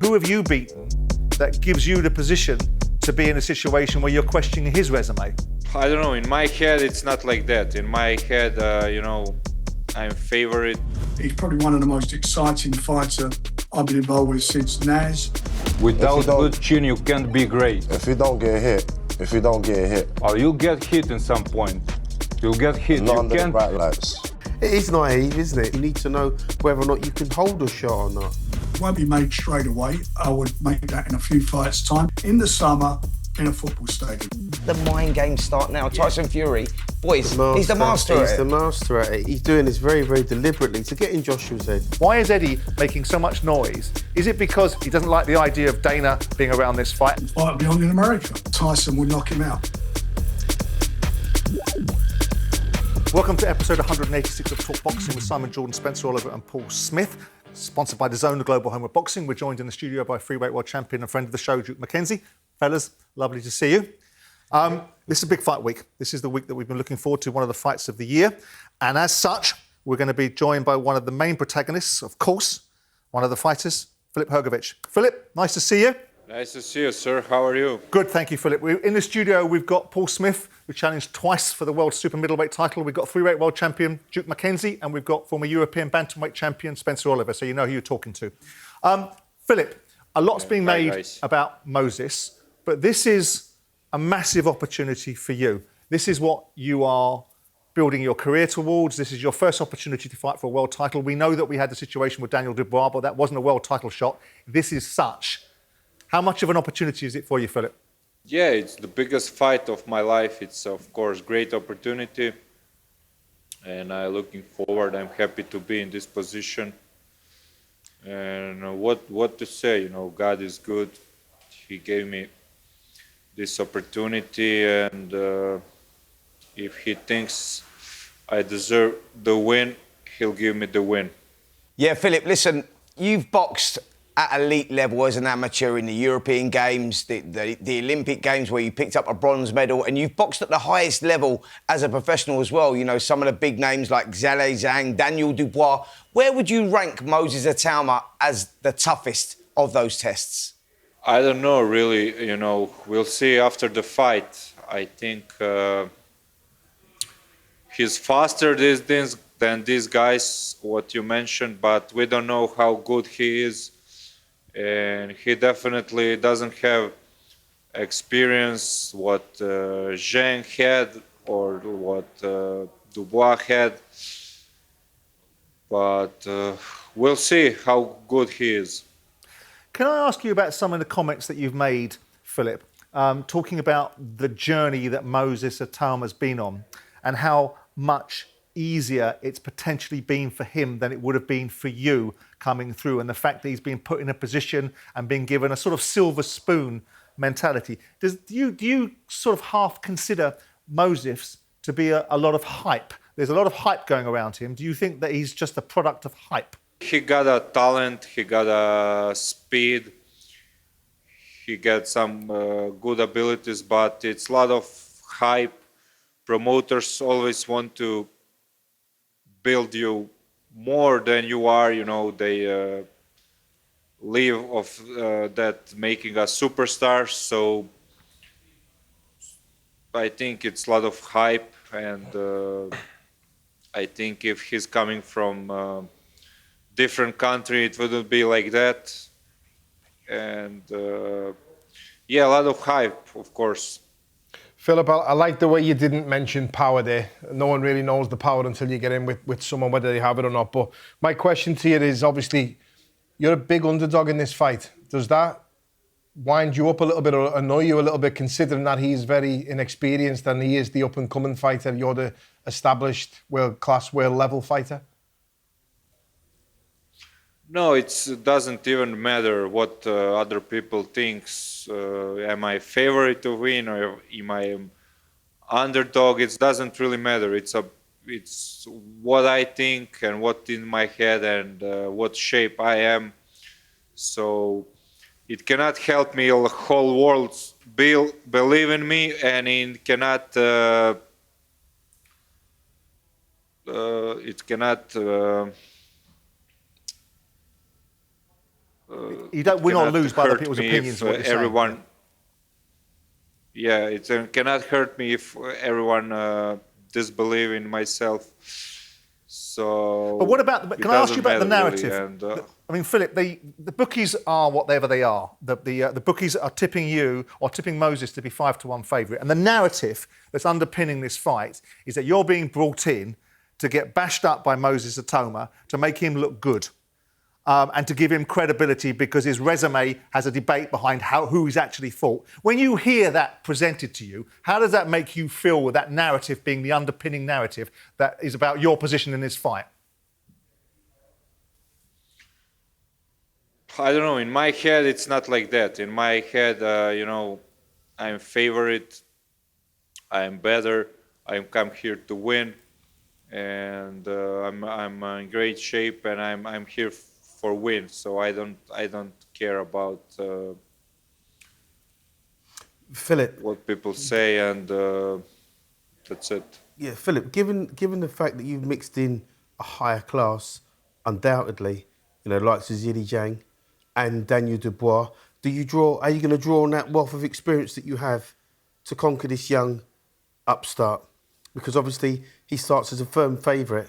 Who have you beaten that gives you the position to be in a situation where you're questioning his resume? I don't know, in my head it's not like that. In my head, you know, I'm favorite. He's probably one of the most exciting fighters I've been involved with since Naz. Without good chin, you can't be great. If you don't get hit, Or you'll get hit in some point. You'll get hit. not You under the can't. bright lights. It is naive, isn't it? You need to know whether or not you can hold a shot or not. Won't be made straight away. I would make that in a few fights' time. In the summer, in a football stadium. The mind games start now. Tyson Fury, boys, he's the master at it. He's the master at it. He's doing this very, very deliberately to get in Joshua's head. Why is Eddie making so much noise? Is it because he doesn't like the idea of Dana being around this fight? The fight will be on in America. Tyson will knock him out. Welcome to episode 186 of Talk Boxing with Simon Jordan, Spencer Oliver and Paul Smith. Sponsored by DAZN, the global home of boxing. We're joined in the studio by freeweight world champion and friend of the show, Duke McKenzie. Fellas, lovely to see you. This is a big fight week. This is the week that we've been looking forward to, one of the fights of the year. And as such, we're going to be joined by one of the main protagonists, of course, one of the fighters, Filip Hrgovic. Filip, nice to see you. Nice to see you, sir. How are you? Good, thank you, Filip. In the studio, we've got Paul Smith, who challenged twice for the world super middleweight title. We've got freeweight world champion Duke McKenzie, and we've got former European bantamweight champion Spencer Oliver, so you know who you're talking to. Filip, a lot's being made about Moses, but this is a massive opportunity for you. This is what you are building your career towards. This is your first opportunity to fight for a world title. We know that we had the situation with Daniel Dubois, but that wasn't a world title shot. This is such. How much of an opportunity is it for you, Filip? Yeah, it's the biggest fight of my life. It's, of course, great opportunity. And I'm looking forward. I'm happy to be in this position. And what to say, you know, God is good. He gave me this opportunity. And if he thinks I deserve the win, he'll give me the win. Yeah, Filip, listen, you've boxed at elite level as an amateur in the European Games, the Olympic Games where you picked up a bronze medal, and you've boxed at the highest level as a professional as well. You know, some of the big names like Zhale Zhang, Daniel Dubois. Where would you rank Moses Itauma as the toughest of those tests? I don't know, really. You know, we'll see after the fight. I think he's faster than these guys, what you mentioned, but we don't know how good he is. And he definitely doesn't have experience what Zhang had or what Dubois had. But we'll see how good he is. Can I ask you about some of the comments that you've made, Filip, talking about the journey that Moses Itauma's been on and how much easier it's potentially been for him than it would have been for you coming through, and the fact that he's been put in a position and been given a sort of silver spoon mentality. Do you sort of half consider Moses to be a lot of hype? There's a lot of hype going around him. Do you think that he's just a product of hype? He got a talent, he got a speed, he got some good abilities, but it's a lot of hype. Promoters always want to build you more than you are, you know, they live off that making us superstars. So I think it's a lot of hype, and I think if he's coming from different country, it wouldn't be like that. And yeah, a lot of hype, of course. Filip, I like the way you didn't mention power there. No one really knows the power until you get in with someone, whether they have it or not. But my question to you is, obviously, you're a big underdog in this fight. Does that wind you up a little bit or annoy you a little bit, considering that he's very inexperienced and he is the up-and-coming fighter? You're the established world-class, world-level fighter? No, it doesn't even matter what other people think. Am I favorite to win or am I underdog? It doesn't really matter. It's what I think and what in my head and what shape I am. So it cannot help me. The whole world believe in me, and it cannot. You don't win or cannot lose by other hurt people's me opinions. if, Is what you're saying. everyone, yeah, it cannot hurt me if everyone disbelieve in myself. So, But what about? Can I ask you about the narrative? Really, and, I mean, Filip, the bookies are whatever they are. The bookies are tipping you or tipping Moses to be 5-1 favourite, and the narrative that's underpinning this fight is that you're being brought in to get bashed up by Moses Itauma to make him look good. And to give him credibility because his resume has a debate behind who he's actually fought. When you hear that presented to you, how does that make you feel with that narrative being the underpinning narrative that is about your position in this fight? I don't know. In my head, it's not like that. In my head, I'm favorite. I'm better. I come here to win, and I'm in great shape, and I'm here for win, so I don't care about Filip, what people say, and that's it. Yeah, Filip, given the fact that you've mixed in a higher class, undoubtedly, like Zhizili Zhang and Daniel Dubois, are you going to draw on that wealth of experience that you have to conquer this young upstart? Because obviously he starts as a firm favourite,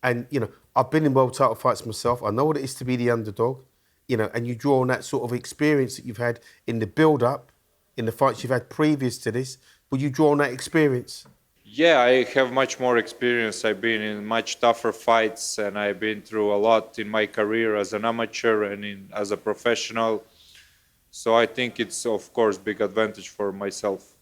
and I've been in world title fights myself. I know what it is to be the underdog, and you draw on that sort of experience that you've had in the build-up, in the fights you've had previous to this. Will you draw on that experience? Yeah, I have much more experience. I've been in much tougher fights, and I've been through a lot in my career as an amateur and as a professional. So I think it's, of course, big advantage for myself.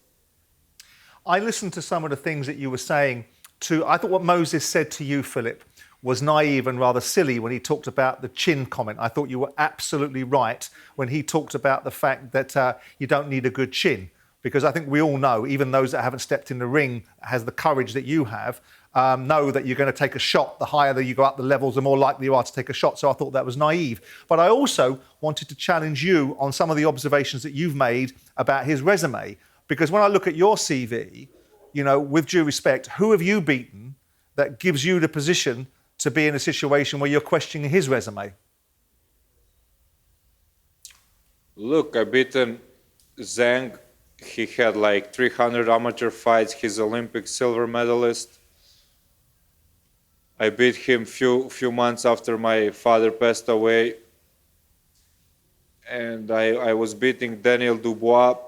I listened to some of the things that you were saying I thought what Moses said to you, Filip, was naive and rather silly when he talked about the chin comment. I thought you were absolutely right when he talked about the fact that you don't need a good chin. Because I think we all know, even those that haven't stepped in the ring, has the courage that you have, know that you're going to take a shot. The higher that you go up the levels, the more likely you are to take a shot. So I thought that was naive. But I also wanted to challenge you on some of the observations that you've made about his resume. Because when I look at your CV, with due respect, who have you beaten that gives you the position to be in a situation where you're questioning his resume? Look, I beaten Zhang. He had like 300 amateur fights. He's Olympic silver medalist. I beat him few months after my father passed away. And I was beating Daniel Dubois.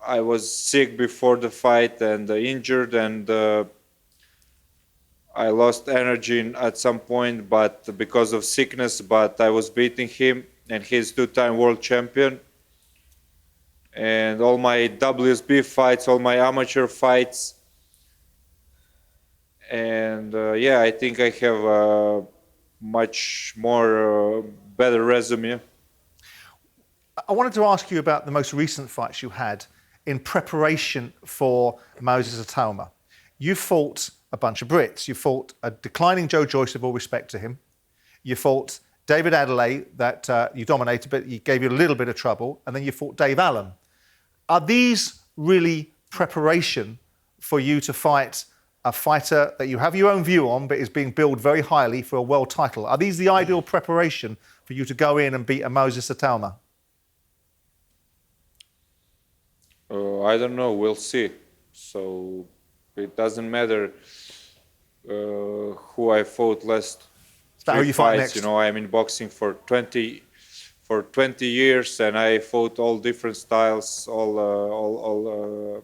I was sick before the fight and injured, and I lost energy at some point, but because of sickness. But I was beating him, and he's two-time world champion. And all my WSB fights, all my amateur fights, and I think I have a much more better resume. I wanted to ask you about the most recent fights you had in preparation for Moses Itauma. You fought a bunch of Brits. You fought a declining Joe Joyce, with all respect to him. You fought David Adelaide, that you dominated, but he gave you a little bit of trouble. And then you fought Dave Allen. Are these really preparation for you to fight a fighter that you have your own view on, but is being billed very highly for a world title? Are these the ideal preparation for you to go in and beat a Moses Itauma? I don't know. We'll see. So it doesn't matter who I fought last Who you fight next. I'm in boxing for 20 years, and I fought all different styles, a lot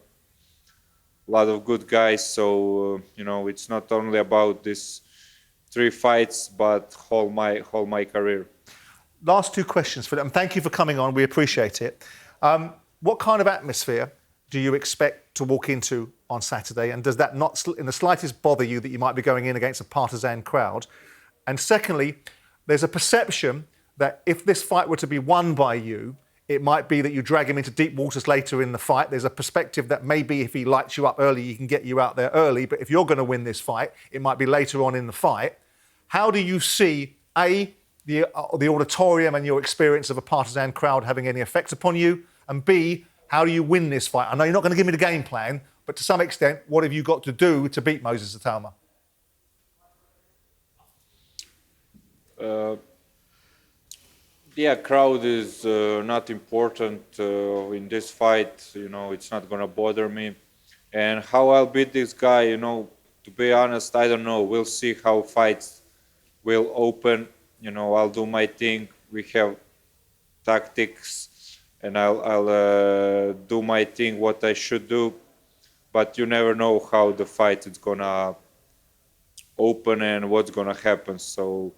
of good guys. So it's not only about these 3 fights, but whole my career. Last 2 questions, Filip, and thank you for coming on. We appreciate it. What kind of atmosphere do you expect to walk into on Saturday? And does that not in the slightest bother you that you might be going in against a partisan crowd? And secondly, there's a perception that if this fight were to be won by you, it might be that you drag him into deep waters later in the fight. There's a perspective that maybe if he lights you up early, he can get you out there early. But if you're going to win this fight, it might be later on in the fight. How do you see, A, the auditorium and your experience of a partisan crowd having any effect upon you? And B, how do you win this fight? I know you're not going to give me the game plan, but to some extent, what have you got to do to beat Moses Itauma? Yeah, crowd is not important in this fight. You know, it's not gonna bother me. And how I'll beat this guy, you know, to be honest, I don't know. We'll see how fights will open. You know, I'll do my thing. We have tactics, and I'll do my thing, what I should do. But you never know how the fight is gonna open and what's gonna happen. So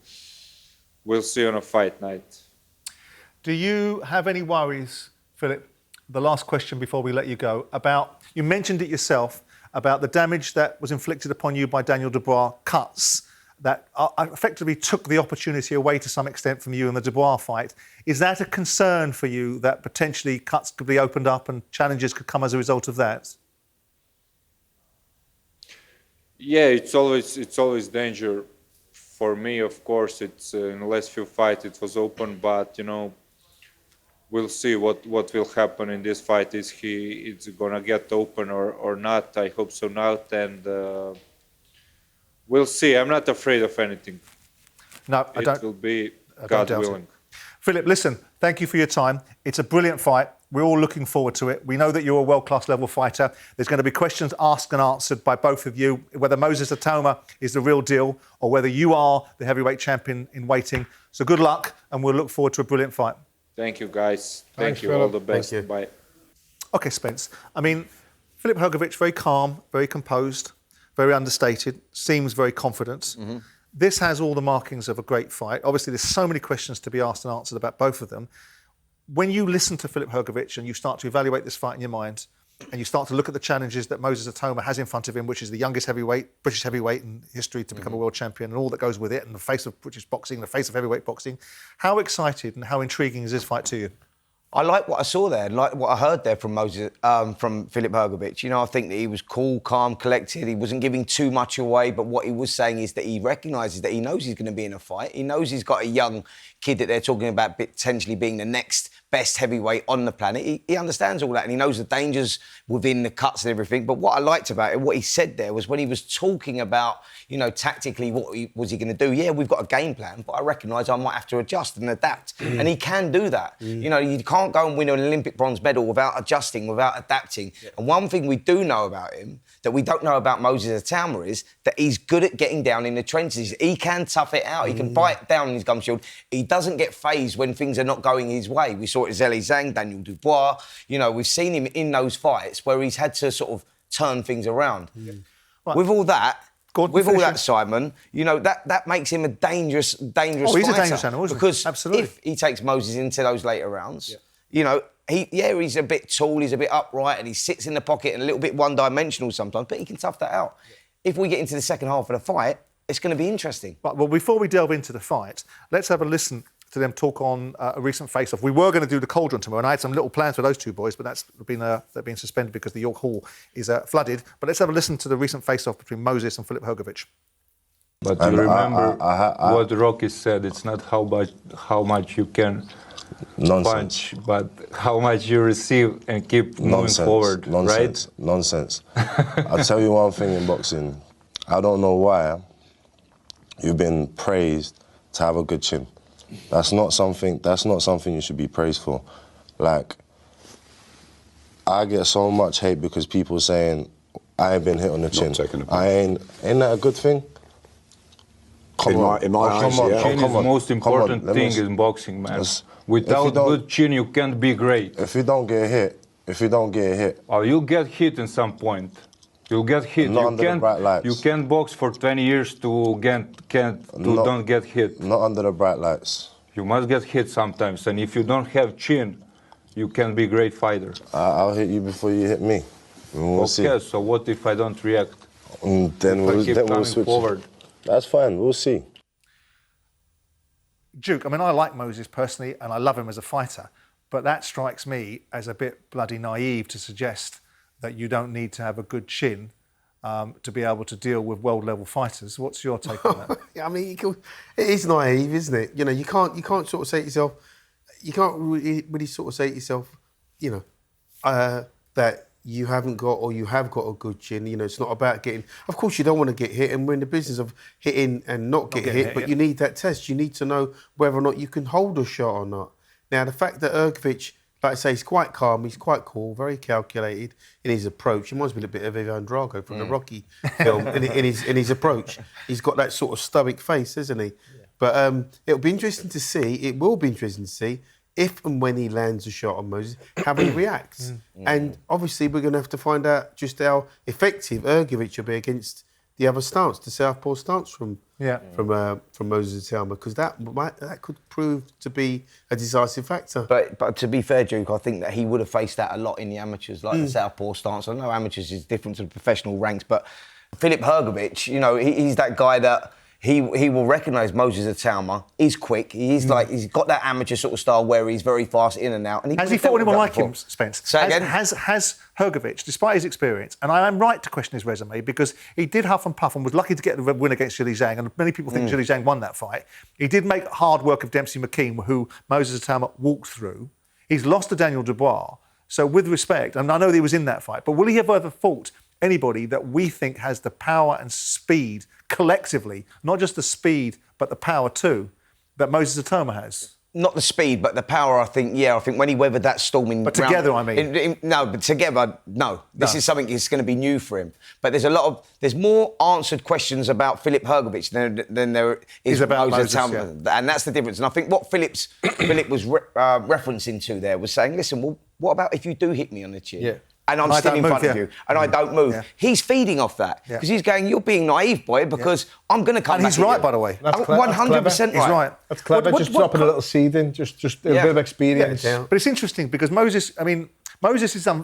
we'll see on a fight night. Do you have any worries, Filip? The last question before we let you go, about, you mentioned it yourself, about the damage that was inflicted upon you by Daniel Dubois, cuts that effectively took the opportunity away to some extent from you in the Dubois fight. Is that a concern for you, that potentially cuts could be opened up and challenges could come as a result of that? Yeah, it's always danger for me. Of course, it's in the last few fights it was open, but you know, we'll see what will happen in this fight. Is it's gonna get open or not? I hope so not, and we'll see. I'm not afraid of anything. No, I don't. It will be God willing. Filip, listen, thank you for your time. It's a brilliant fight. We're all looking forward to it. We know that you're a world-class level fighter. There's going to be questions asked and answered by both of you, whether Moses Itauma is the real deal or whether you are the heavyweight champion in waiting. So good luck, and we'll look forward to a brilliant fight. Thank you, guys. Thanks, Thank you. Filip. All the best. Thank you. Bye. OK, Spence. I mean, Filip Hrgovic, very calm, very composed, very understated, seems very confident. This has all the markings of a great fight. Obviously, there's so many questions to be asked and answered about both of them. When you listen to Filip Hrgovic and you start to evaluate this fight in your mind, and you start to look at the challenges that Moses Itauma has in front of him, which is the youngest heavyweight, British heavyweight in history to become a world champion, and all that goes with it, and the face of British boxing, the face of heavyweight boxing, how excited and how intriguing is this fight to you? I like what I saw there, like what I heard there from from Filip Hrgovic. You know, I think that he was cool, calm, collected. He wasn't giving too much away, but what he was saying is that he recognises that he knows he's going to be in a fight. He knows he's got a young kid that they're talking about potentially being the next best heavyweight on the planet. He understands all that, and he knows the dangers within the cuts and everything. But what I liked about it, what he said there, was when he was talking about, you know, tactically, what was he going to do? Yeah, we've got a game plan, but I recognise I might have to adjust and adapt. And he can do that. You know, you can't go and win an Olympic bronze medal without adjusting, without adapting. Yeah. And one thing we do know about him that we don't know about Moses Itauma is that he's good at getting down in the trenches. He can tough it out. He can bite down in his gum shield. He doesn't get fazed when things are not going his way. We saw it with Zhilei Zhang, Daniel Dubois. You know, we've seen him in those fights where he's had to sort of turn things around. Right. With all that, Simon, you know, that makes him a dangerous fighter. He's a dangerous animal, isn't he? Because absolutely, if he takes Moses into those later rounds, you know, he's a bit tall, he's a bit upright, and he sits in the pocket and a little bit one-dimensional sometimes, but he can tough that out. If we get into the second half of the fight, it's going to be interesting. Right, well, before we delve into the fight, let's have a listen to them talk on a recent face-off. We were going to do the Cauldron tomorrow, and I had some little plans for those two boys, but they've been suspended because the York Hall is flooded. But let's have a listen to the recent face-off between Moses and Filip Hrgovic. But you remember what Rocky said, it's not how much you can punch, but how much you receive and keep moving forward, right? Nonsense. I'll tell you one thing in boxing. I don't know why you've been praised to have a good chin. That's not something you should be praised for. Like, I get so much hate because people saying I ain't been hit on the chin. Ain't that a good thing? Chin is the most important thing in boxing, man. Without good chin, you can't be great. If you don't get hit. Oh, you'll get hit at some point. You'll get hit. Not under the bright lights. You can't box for 20 years to don't get hit. Not under the bright lights. You must get hit sometimes, and if you don't have chin, you can't be a great fighter. I'll hit you before you hit me. We'll see. So what if I don't react? Then we'll switch forward. That's fine. We'll see. Duke, I mean, I like Moses personally, and I love him as a fighter, but that strikes me as a bit bloody naive to suggest that you don't need to have a good chin to be able to deal with world-level fighters. What's your take on that? I mean, it is naive, isn't it? You know, you can't sort of say to yourself, you can't really sort of say to yourself, you know, that you haven't got or you have got a good chin. You know, it's not about getting... Of course, you don't want to get hit, and we're in the business of hitting and not get hit, but you need that test. You need to know whether or not you can hold a shot or not. Now, the fact that Hrgovic, like I say, he's quite calm, he's quite cool, very calculated in his approach. He reminds me a bit of Ivan Drago from the Rocky film in his approach. He's got that sort of stoic face, isn't he? Yeah. But it'll be interesting to see, it will be interesting to see, if and when he lands a shot on Moses, how he reacts. And obviously we're going to have to find out just how effective Hrgovic will be against the other stance, the southpaw stance from Moses Itauma, because that could prove to be a decisive factor. But to be fair, Duke, I think that he would have faced that a lot in the amateurs, like the southpaw stance. I know amateurs is different to the professional ranks, but Filip Hrgovic, you know, he's that guy that he will recognise Moses Itauma. He's quick. He's he's got that amateur sort of style where he's very fast in and out. And has he fought anyone like him, Spence? Say again? Has Hrgovic, despite his experience, and I am right to question his resume because he did huff and puff and was lucky to get the win against Zhilei Zhang, and many people think Zhilei Zhang won that fight. He did make hard work of Dempsey McKean, who Moses Itauma walked through. He's lost to Daniel Dubois. So with respect, and I know that he was in that fight, but will he have ever fought anybody that we think has the power and speed collectively, not just the speed, but the power too, that Moses Itauma has? Not the speed, but the power, I think, yeah. I think when he weathered that storm in... But together, I mean. No, but together, no. This is something that's going to be new for him. But there's more answered questions about Filip Hrgovic than there is about Moses Itauma. Yeah. And that's the difference. And I think what Filip was referencing to there was saying, listen, well, what about if you do hit me on the chin? Yeah. And I'm still in front of you, and I don't move. Yeah. He's feeding off that because he's going, you're being naive, boy, because I'm going to come back. And he's right, by the way. That's 100% right. He's right. That's clever. Just dropping a little seed in, just a bit of experience. Yeah. But it's interesting because Moses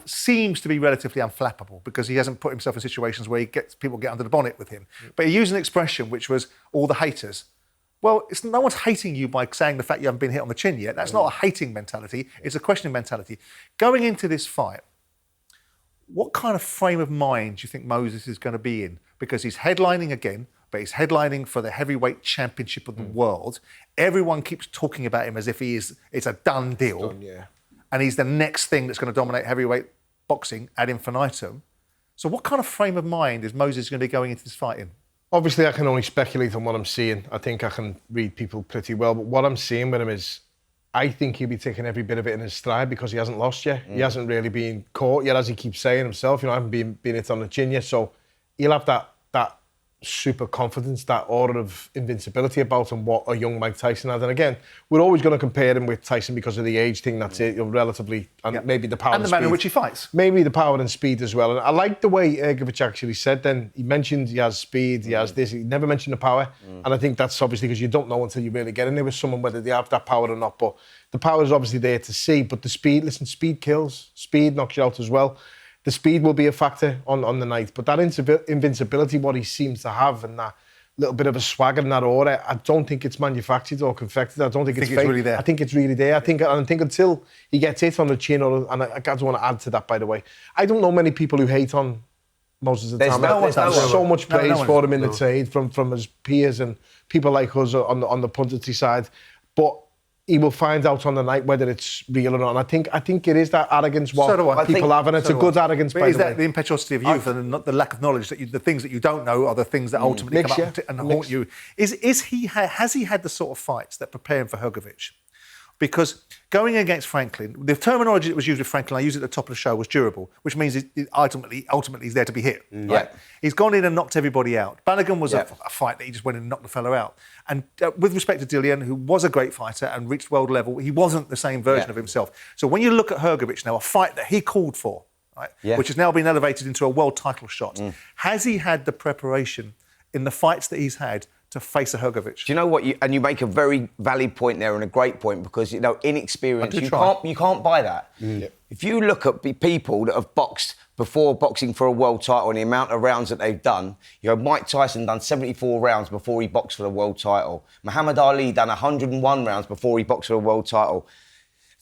seems to be relatively unflappable because he hasn't put himself in situations where people get under the bonnet with him. But he used an expression which was all the haters. Well, no one's hating you by saying the fact you haven't been hit on the chin yet. That's not a hating mentality. It's a questioning mentality. Going into this fight, what kind of frame of mind do you think Moses is going to be in? Because he's headlining again, but he's headlining for the heavyweight championship of the world. Everyone keeps talking about him as if it's a done deal. And he's the next thing that's going to dominate heavyweight boxing ad infinitum. So what kind of frame of mind is Moses going to be going into this fight in? Obviously, I can only speculate on what I'm seeing. I think I can read people pretty well, but what I'm seeing with him is I think he'll be taking every bit of it in his stride because he hasn't lost yet. He hasn't really been caught yet, as he keeps saying himself. You know, I haven't been hit on the chin yet. So he'll have that super confidence, that aura of invincibility about him, what a young Mike Tyson had. And again, we're always going to compare him with Tyson because of the age thing. That's it, relatively, and maybe the power and the manner in which he fights. Maybe the power and speed as well. And I like the way Hrgovic actually said then. He mentioned he has speed, he has this. He never mentioned the power. And I think that's obviously because you don't know until you really get in there with someone whether they have that power or not. But the power is obviously there to see. But the speed, listen, speed kills. Speed knocks you out as well. The speed will be a factor on the night. But that invincibility, what he seems to have, and that little bit of a swagger and that aura, I don't think it's manufactured or confected. I don't think it's fake. Really there. I think it's really there. I think until he gets hit on the chin, and I just want to add to that, by the way, I don't know many people who hate on Moses Itauma. There's so much praise for him in the trade from his peers and people like us on the punditry side. But he will find out on the night whether it's real or not. And I think it is that arrogance what people have, and it's a good arrogance, by the way. Is that the impetuosity of youth and not the lack of knowledge, that the things that you don't know are the things that ultimately come up and haunt you? Has he had the sort of fights that prepare him for Hrgovic? Because going against Franklin, the terminology that was used with Franklin, I used it at the top of the show, was durable, which means it ultimately he's there to be hit. Right? He's gone in and knocked everybody out. Bannigan was a fight that he just went in and knocked the fellow out. And with respect to Dillian, who was a great fighter and reached world level, he wasn't the same version of himself. So when you look at Hrgovic now, a fight that he called for, right, which has now been elevated into a world title shot, has he had the preparation in the fights that he's had to face a Hrgovic? Do you know what? You make a very valid point there and a great point because, you know, inexperience, you can't buy that. If you look at people that have boxed before boxing for a world title and the amount of rounds that they've done, you know, Mike Tyson done 74 rounds before he boxed for the world title. Muhammad Ali done 101 rounds before he boxed for the world title.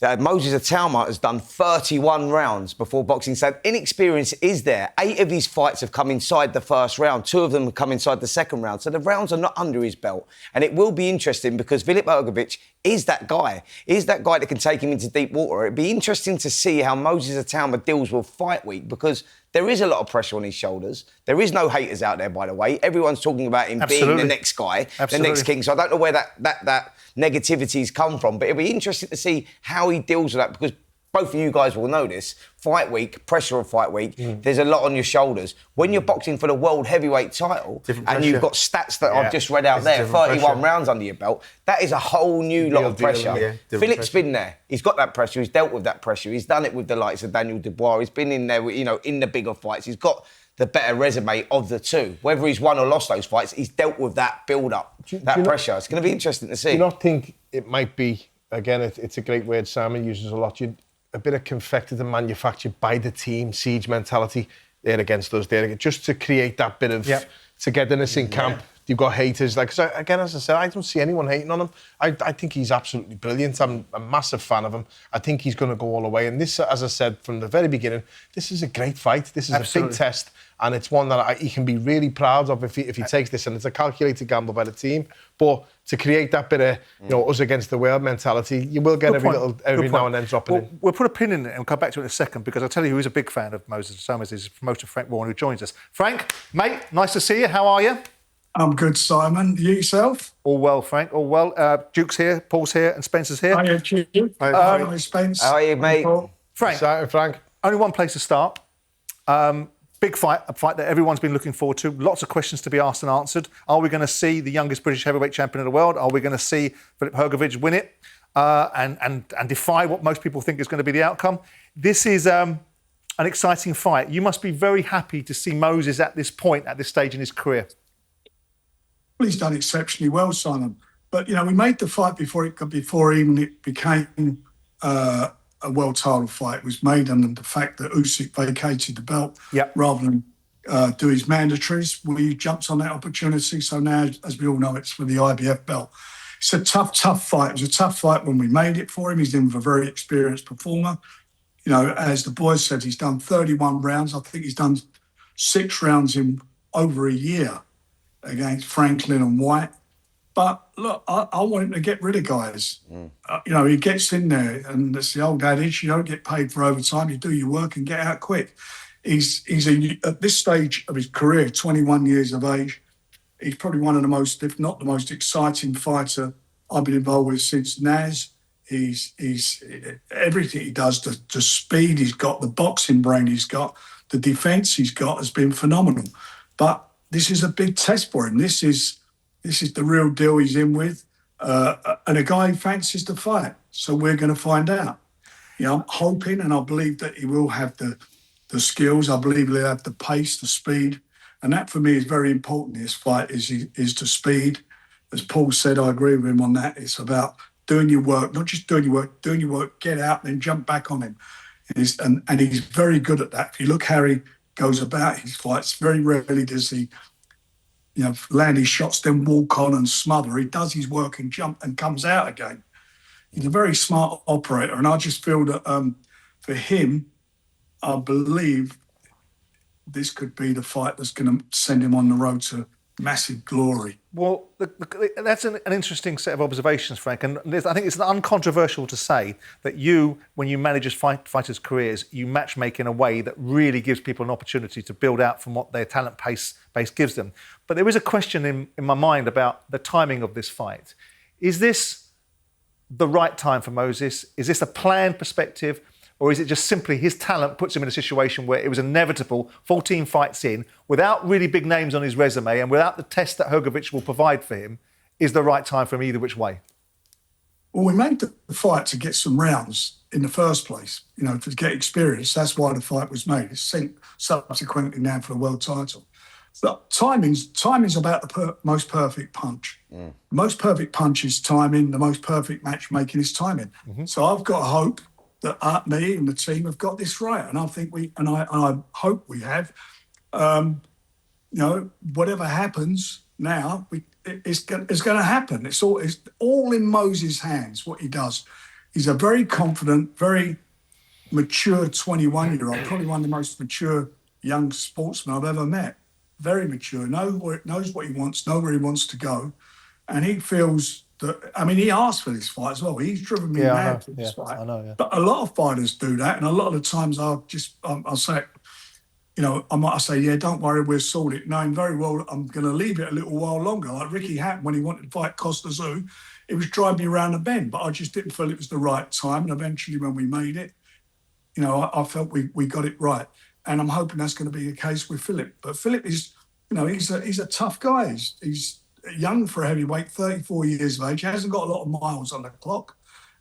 Moses Itauma has done 31 rounds before boxing. So inexperience is there. 8 of his fights have come inside the first round. 2 of them have come inside the second round. So the rounds are not under his belt. And it will be interesting because Filip Hrgovic is that guy. Is that guy that can take him into deep water. It'd be interesting to see how Moses Itauma deals with fight week because there is a lot of pressure on his shoulders. There is no haters out there, by the way. Everyone's talking about him being the next guy, the next king. So I don't know where that negativity's come from, but it'll be interesting to see how he deals with that because both of you guys will know this. Fight week, pressure of fight week, there's a lot on your shoulders. When you're boxing for the world heavyweight title and you've got stats that I've just read out there, 31 rounds under your belt, that is a whole new lot of pressure. Filip's been there. He's got that pressure. He's dealt with that pressure. He's done it with the likes of Daniel Dubois. He's been in there, you know, in the bigger fights. He's got the better resume of the two. Whether he's won or lost those fights, he's dealt with that build-up, that pressure. It's going to be interesting to see. Do you not think it might be, again, it's a great word Simon uses a lot, a bit of confected and manufactured by the team, siege mentality, they're against us, just to create that bit of togetherness in camp. You've got haters. Like, so again, as I said, I don't see anyone hating on him. I think he's absolutely brilliant. I'm a massive fan of him. I think he's going to go all the way. And this, as I said from the very beginning, this is a great fight. This is a big test. And it's one that he can be really proud of if he takes this. And it's a calculated gamble by the team. But to create that bit of, you know, us against the world mentality, you will get every now and then dropping in. We'll put a pin in it and we'll come back to it in a second because I'll tell you who's a big fan of Moses Itauma is promoter Frank Warren, who joins us. Frank, mate, nice to see you. How are you? I'm good, Simon. You yourself? All well, Frank. All well. Duke's here, Paul's here, and Spencer's here. Hiya, Duke. Hi, Spence. How are you, mate? Frank. Only one place to start. Big fight, a fight that everyone's been looking forward to. Lots of questions to be asked and answered. Are we going to see the youngest British heavyweight champion of the world? Are we going to see Filip Hrgovic win it and defy what most people think is going to be the outcome? This is an exciting fight. You must be very happy to see Moses at this point, at this stage in his career. Well, he's done exceptionally well, Simon. But, you know, we made the fight before even it became a world title fight. It was made under the fact that Usyk vacated the belt rather than do his mandatories. We jumped on that opportunity. So now, as we all know, it's for the IBF belt. It's a tough fight. It was a tough fight when we made it for him. He's in with a very experienced performer. You know, as the boys said, he's done 31 rounds. I think he's done 6 rounds in over a year against Franklin and White. But look, I want him to get rid of guys. You know, he gets in there, and it's the old adage, you don't get paid for overtime, you do your work and get out quick. He's at this stage of his career, 21 years of age, he's probably one of the most, if not the most exciting fighter I've been involved with since Naz. He's everything he does, the speed he's got, the boxing brain he's got, the defence he's got has been phenomenal. But this is a big test for him. This is the real deal he's in with, and a guy who fancies the fight. So we're going to find out. You know, I'm hoping and I believe that he will have the skills. I believe he'll have the pace, the speed, and that for me is very important. This fight is the speed. As Paul said, I agree with him on that. It's about doing your work, not just doing your work, get out and then jump back on him. And he's very good at that. If you look how he goes about his fights, very rarely does he, you know, land his shots, then walk on and smother. He does his work and jump and comes out again. He's a very smart operator, and I just feel that for him, I believe this could be the fight that's going to send him on the road to massive glory. Well, that's an interesting set of observations, Frank. And I think it's uncontroversial to say that you, when you manage fighters' careers, you matchmake in a way that really gives people an opportunity to build out from what their talent base gives them. But there is a question in my mind about the timing of this fight. Is this the right time for Moses? Is this a planned perspective? Or is it just simply his talent puts him in a situation where it was inevitable, 14 fights in, without really big names on his resume and without the test that Hrgovic will provide for him, is the right time for him either which way? Well, we made the fight to get some rounds in the first place, you know, to get experience. That's why the fight was made. It's sent subsequently now for the world title. But timing's about the most perfect punch. The most perfect punch is timing. The most perfect matchmaking is timing. So I've got hope that me and the team have got this right, and I think I hope we have. You know, whatever happens now, it's going to happen. It's all in Moses' hands. What he does, He's a very confident, very mature 21-year-old, probably one of the most mature young sportsmen I've ever met. Very mature, knows what he wants, knows where he wants to go. And he feels that, I mean, he asked for this fight as well. He's driven me mad for this fight. I know, yeah. But a lot of fighters do that. And a lot of the times I'll say, you know, I say, yeah, don't worry, we'll sort it, knowing very well I'm going to leave it a little while longer. Like Ricky Hatton, when he wanted to fight Costa Tszyu, it was driving me around the bend, but I just didn't feel it was the right time. And eventually when we made it, you know, I felt we got it right. And I'm hoping that's going to be the case with Filip. But Filip is, you know, he's a tough guy. He's young for a heavyweight, 34 years of age. He hasn't got a lot of miles on the clock.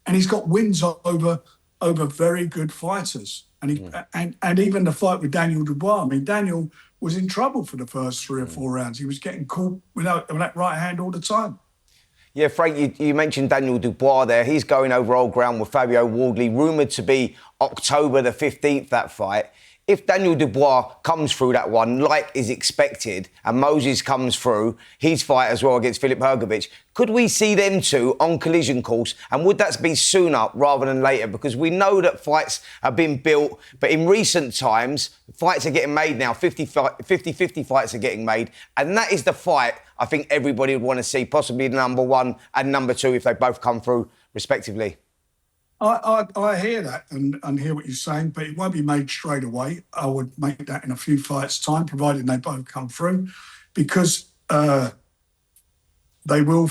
And he's got wins over very good fighters. And he and even the fight with Daniel Dubois. I mean, Daniel was in trouble for the first 3 or 4 rounds. He was getting caught with that right hand all the time. Yeah, Frank, you mentioned Daniel Dubois there. He's going over old ground with Fabio Wardley, rumoured to be October the 15th, that fight. If Daniel Dubois comes through that one like is expected and Moses comes through his fight as well against Filip Hrgovic, could we see them two on collision course? And would that be sooner rather than later? Because we know that fights have been built, but in recent times, fights are getting made now. 50-50 fights are getting made. And that is the fight I think everybody would want to see, possibly number 1 and number 2 if they both come through respectively. I hear that and hear what you're saying, but it won't be made straight away. I would make that in a few fights' time, provided they both come through, because they will.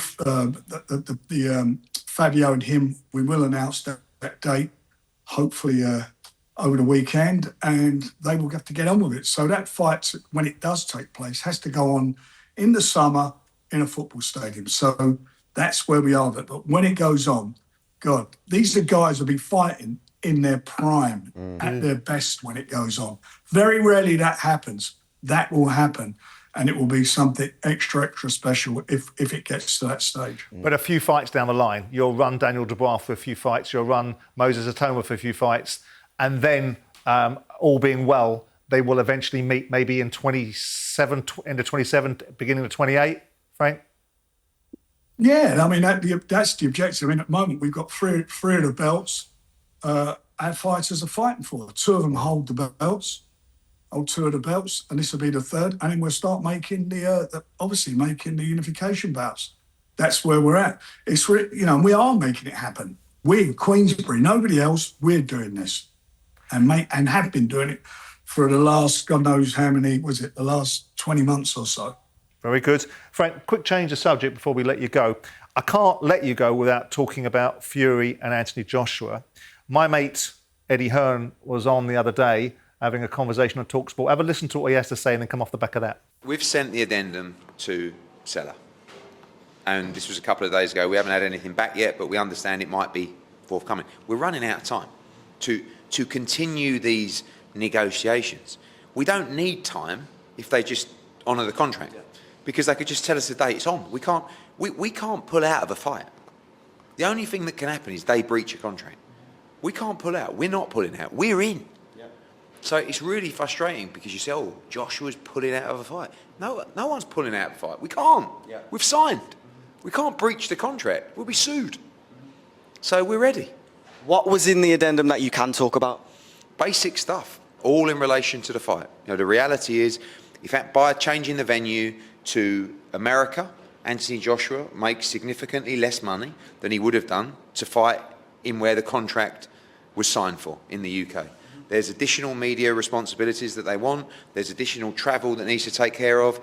Fabio and him, we will announce that date, hopefully over the weekend, and they will have to get on with it. So that fight, when it does take place, has to go on in the summer in a football stadium. So that's where we are. But when it goes on, God, these are guys who'll be fighting in their prime, at their best when it goes on. Very rarely that happens. That will happen, and it will be something extra special if it gets to that stage. But a few fights down the line, you'll run Daniel Dubois for a few fights, you'll run Moses Itauma for a few fights, and then, all being well, they will eventually meet maybe in 27, end of 27, beginning of 28, Frank? Yeah, I mean, that's the objective. I mean, at the moment, we've got three of the belts our fighters are fighting for. 2 of them hold the belts, hold 2 of the belts, and this will be the 3rd. And then we'll start making obviously making the unification bouts. That's where we're at. It's, you know, we are making it happen. We, Queensbury, nobody else, we're doing this and have been doing it for the last, God knows how many, the last 20 months or so. Very good. Frank, quick change of subject before we let you go. I can't let you go without talking about Fury and Anthony Joshua. My mate, Eddie Hearn, was on the other day having a conversation on talkSPORT. Have a listen to what he has to say and then come off the back of that. We've sent the addendum to Seller. And this was a couple of days ago. We haven't had anything back yet, but we understand it might be forthcoming. We're running out of time to continue these negotiations. We don't need time if they just honour the contract. Yeah. Because they could just tell us the date it's on. We can't pull out of a fight. The only thing that can happen is they breach a contract. We can't pull out. We're not pulling out. We're in. Yeah. So it's really frustrating because you say, oh, Joshua's pulling out of a fight. No one's pulling out of a fight. We can't. Yeah. We've signed. We can't breach the contract. We'll be sued. So we're ready. What was in the addendum that you can talk about? Basic stuff, all in relation to the fight. You know, the reality is, in fact, by changing the venue to America, Anthony Joshua makes significantly less money than he would have done to fight in where the contract was signed for, in the UK. There's additional media responsibilities that they want. There's additional travel that needs to take care of.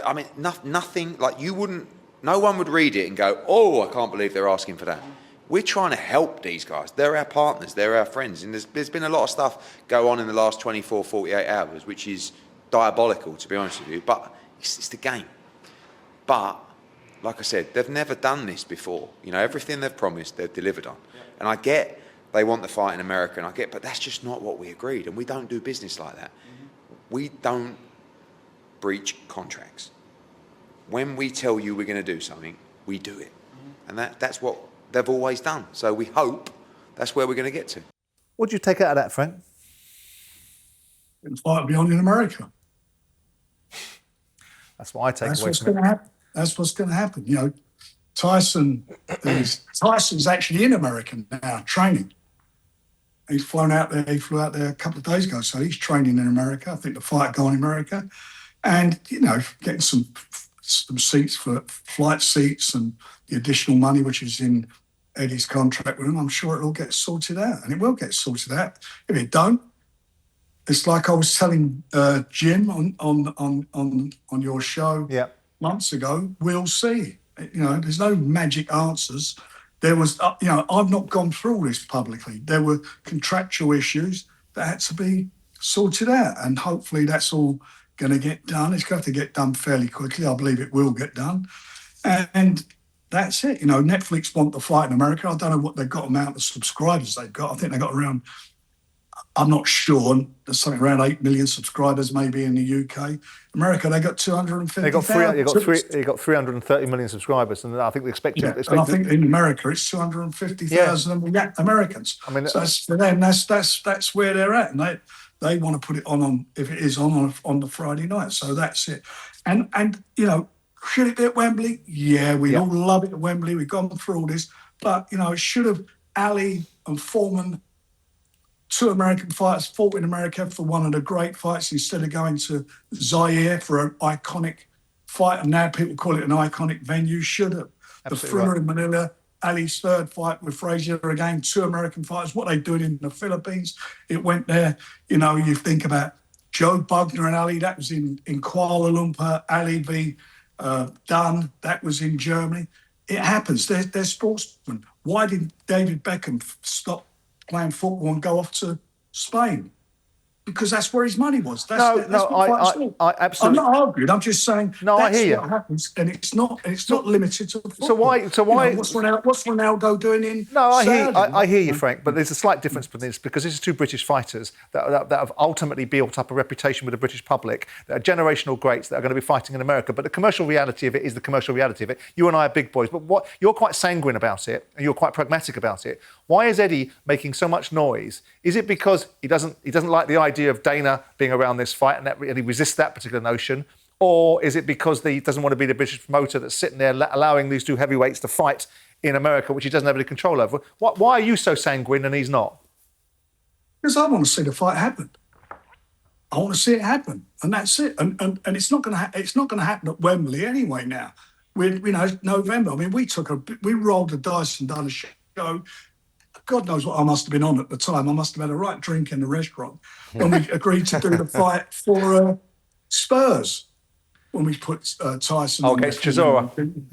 I mean, nothing, like no one would read it and go, oh, I can't believe they're asking for that. We're trying to help these guys. They're our partners, they're our friends. And there's been a lot of stuff go on in the last 24, 48 hours, which is diabolical, to be honest with you. But it's the game. But, like I said, they've never done this before. You know, everything they've promised, they've delivered on. Yeah. And I get they want the fight in America, and but that's just not what we agreed. And we don't do business like that. Mm-hmm. We don't breach contracts. When we tell you we're going to do something, we do it. Mm-hmm. And that's what they've always done. So we hope that's where we're going to get to. What do you take out of that, Frank? The fight will be on in America. That's what I take away what's from going to happen. That's what's going to happen. You know, Tyson's actually in America now, training. He's flown out there. He flew out there a couple of days ago, so he's training in America. I think the fight going in America, and getting some seats for flight seats and the additional money which is in Eddie's contract with him. I'm sure it'll get sorted out, and it will get sorted out. If it don't, it's like I was telling Jim on your show months ago. We'll see. There's no magic answers. There was, I've not gone through all this publicly. There were contractual issues that had to be sorted out, and hopefully that's all going to get done. It's going to have to get done fairly quickly. I believe it will get done, and that's it. Netflix want the fight in America. I don't know what they've got amount of subscribers they've got. I think they've got around, I'm not sure, there's something around 8 million subscribers maybe in the UK. America, they got 250,000. They got 330 million subscribers, and I think they expect. And I think in America it's 250,000 Americans. I mean, so that's, for them, that's where they're at, and they want to put it on if it is on the Friday night. So that's it. And should it be at Wembley? Yeah, we all love it at Wembley. We've gone through all this, but it should have Ali and Foreman. 2 American fighters fought in America for one of the great fights instead of going to Zaire for an iconic fight. And now people call it an iconic venue. Should have. The thriller in Manila, Ali's 3rd fight with Frazier, again, 2 American fighters. What they doing in the Philippines? It went there. You think about Joe Bugner and Ali. That was in Kuala Lumpur. Ali v. Dunn. That was in Germany. It happens. They're sportsmen. Why did David Beckham stop playing football and go off to Spain? Because that's where his money was. I absolutely. I'm not arguing. I'm just saying. I hear you. What happens, and it's not limited to football. So why? What's Ronaldo doing in? No, I hear you, Frank. But there's a slight difference between this, because this is 2 British fighters that have ultimately built up a reputation with the British public, that are generational greats that are going to be fighting in America. But the commercial reality of it is the commercial reality of it. You and I are big boys, but you're quite sanguine about it and you're quite pragmatic about it. Why is Eddie making so much noise? Is it because he doesn't like the idea of Dana being around this fight and he resists that particular notion? Or is it because he doesn't want to be the British promoter that's sitting there allowing these 2 heavyweights to fight in America, which he doesn't have any control over? Why are you so sanguine and he's not? Because I want to see the fight happen. I want to see it happen, and that's it. And it's not going to happen at Wembley anyway. Now, November. I mean, we rolled the dice and done a show. God knows what I must have been on at the time. I must have had a right drink in the restaurant when we agreed to do the fight for Spurs, when we put Tyson. Against Chisora. With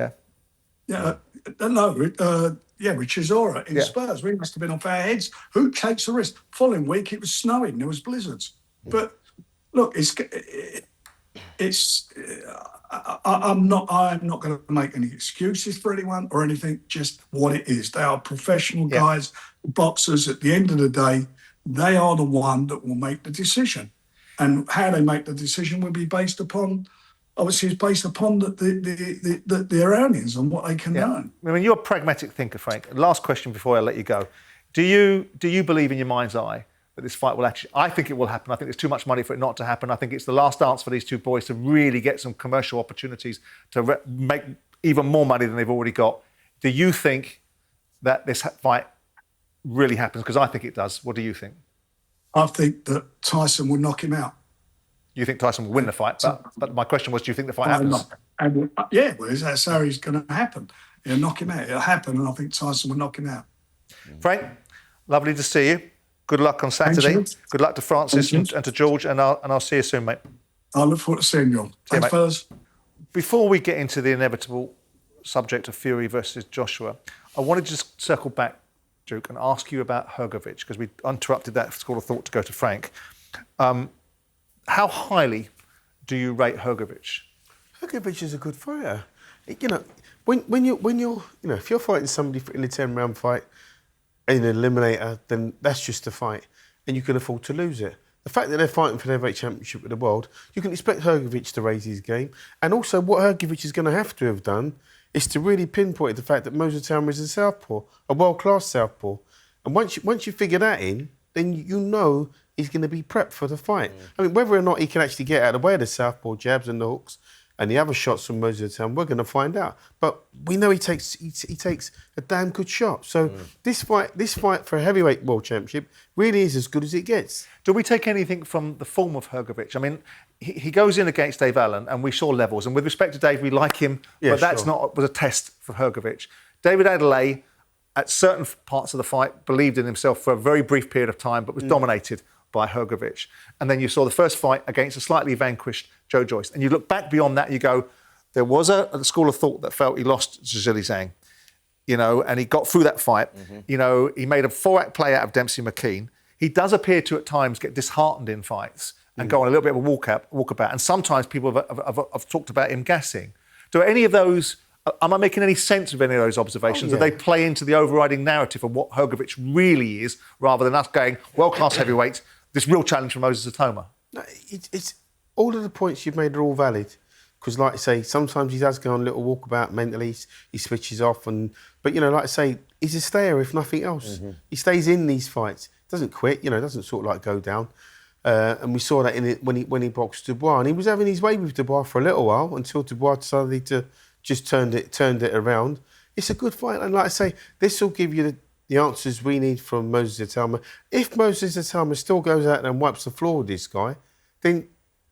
Chisora in Spurs. We must have been off our heads. Who takes the risk? Following week, it was snowing. There was blizzards. But look, I'm not going to make any excuses for anyone or anything, just what it is. They are professional guys, boxers. At the end of the day, they are the one that will make the decision. And how they make the decision will be based upon, obviously, it's based upon the Iranians and what they can learn. I mean, you're a pragmatic thinker, Frank. Last question before I let you go. Do you believe in your mind's eye that this fight will actually... I think it will happen. I think there's too much money for it not to happen. I think it's the last dance for these 2 boys to really get some commercial opportunities to make even more money than they've already got. Do you think that this fight really happens? Because I think it does. What do you think? I think that Tyson will knock him out. You think Tyson will win the fight? But my question was, do you think the fight happens? That's how it's going to happen. He'll knock him out. It'll happen, and I think Tyson will knock him out. Frank, lovely to see you. Good luck on Saturday. Good luck to Francis and to George, and I'll see you soon, mate. I look forward to seeing you. Thanks, fellas. Before we get into the inevitable subject of Fury versus Joshua, I want to just circle back, Duke, and ask you about Hrgovic, because we interrupted that school of thought to go to Frank. How highly do you rate Hrgovic? Hrgovic is a good fighter. When you're if you're fighting somebody in a 10-round fight, in an eliminator, then that's just a fight, and you can afford to lose it. The fact that they're fighting for the heavyweight championship of the world, you can expect Hrgovic to raise his game. And also, what Hrgovic is going to have done is to really pinpoint the fact that Moses Itauma is a southpaw, a world-class southpaw. And once you figure that in, then you know he's going to be prepped for the fight. I mean, whether or not he can actually get out of the way of the southpaw jabs and the hooks, and the other shots from Moses Itauma, we're going to find out. But we know he takes a damn good shot. So this fight for a heavyweight world championship really is as good as it gets. Do we take anything from the form of Hrgovic? I mean, he goes in against Dave Allen, and we saw levels. And with respect to Dave, we like him, but that's was a test for Hrgovic. David Adelaide, at certain parts of the fight, believed in himself for a very brief period of time, but was dominated by Hrgovic. And then you saw the first fight against a slightly vanquished Joe Joyce. And you look back beyond that, you go, there was a school of thought that felt he lost to Zhilei Zhang, you know, and he got through that fight. You know, he made a 4-act play out of Dempsey McKean. He does appear to, at times, get disheartened in fights and go on a little bit of a walkabout. And sometimes people have talked about him gassing. Do any of those... Am I making any sense of any of those observations? Do they play into the overriding narrative of what Hrgovic really is, rather than us going, world-class heavyweight, this real challenge for Moses Itauma? No, it's all of the points you've made are all valid. Because, like I say, sometimes he does go on a little walkabout mentally, he switches off. But, you know, like I say, he's a stayer, if nothing else. He stays in these fights, doesn't quit, you know, doesn't sort of like go down. And we saw that when he boxed Dubois. And he was having his way with Dubois for a little while, until Dubois decided to just turned it around. It's a good fight. And like I say, this will give you the answers we need from Moses Itauma. If Moses Itauma still goes out and wipes the floor with this guy, then